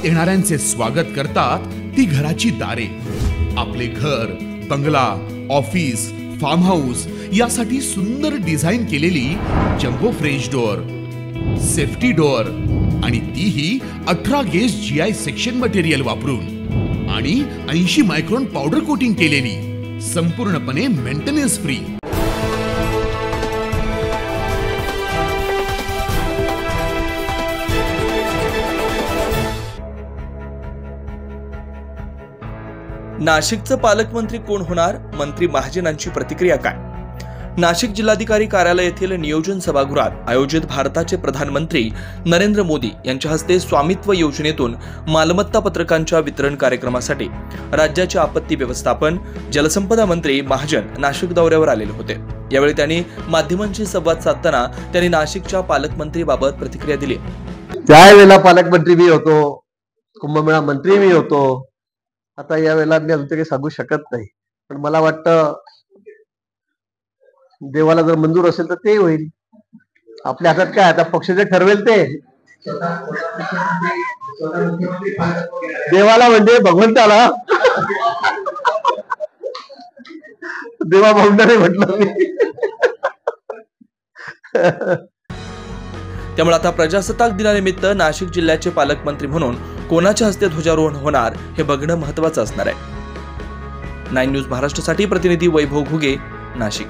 येणाऱ्यांचे स्वागत करतात ती घराची दारे. आपले घर, बंगला, ऑफिस, फार्म हाऊस यासाठी सुंदर डिझाईन केलेली jumbo French door, safety door आणि तीही 18 गेज GI सेक्शन मटेरियल वापरून आणि 80 मायक्रॉन पावडर कोटिंग केलेली, संपूर्णपणे मेंटेनन्स फ्री. नाशिकचं पालकमंत्री कोण होणार? मंत्री महाजनांची प्रतिक्रिया काय? नाशिक जिल्हाधिकारी कार्यालय येथील नियोजन सभागृहात आयोजित भारताचे प्रधानमंत्री नरेंद्र मोदी यांच्या हस्ते स्वामित्व योजनेतून मालमत्ता पत्रकांच्या वितरण कार्यक्रमासाठी राज्याचे आपत्ती व्यवस्थापन जलसंपदा मंत्री महाजन नाशिक दौऱ्यावर आलेले होते. यावेळी त्यांनी माध्यमांशी संवाद साधताना त्यांनी नाशिकच्या पालकमंत्रीबाबत प्रतिक्रिया दिली. त्यावेळेला पालकमंत्री मी होतो, कुंभमेळा मंत्री मी होतो. आता यावेळेला मी अजून काही सांगू शकत नाही, पण मला वाटतं देवाला जर मंजूर असेल तर ते होईल. आपल्या हातात काय, आता पक्ष जे ठरवेल ते. देवाला म्हणजे भगवंताला, देवा भावंडाने म्हटलं मी. त्यामुळे आता प्रजासत्ताक दिनानिमित्त नाशिक जिल्ह्याचे पालकमंत्री म्हणून कोणाच्या हस्ते ध्वजारोहण होणार हे बघणं महत्त्वाचं असणार आहे. 9 न्यूज महाराष्ट्रासाठी प्रतिनिधी वैभव घुगे, नाशिक.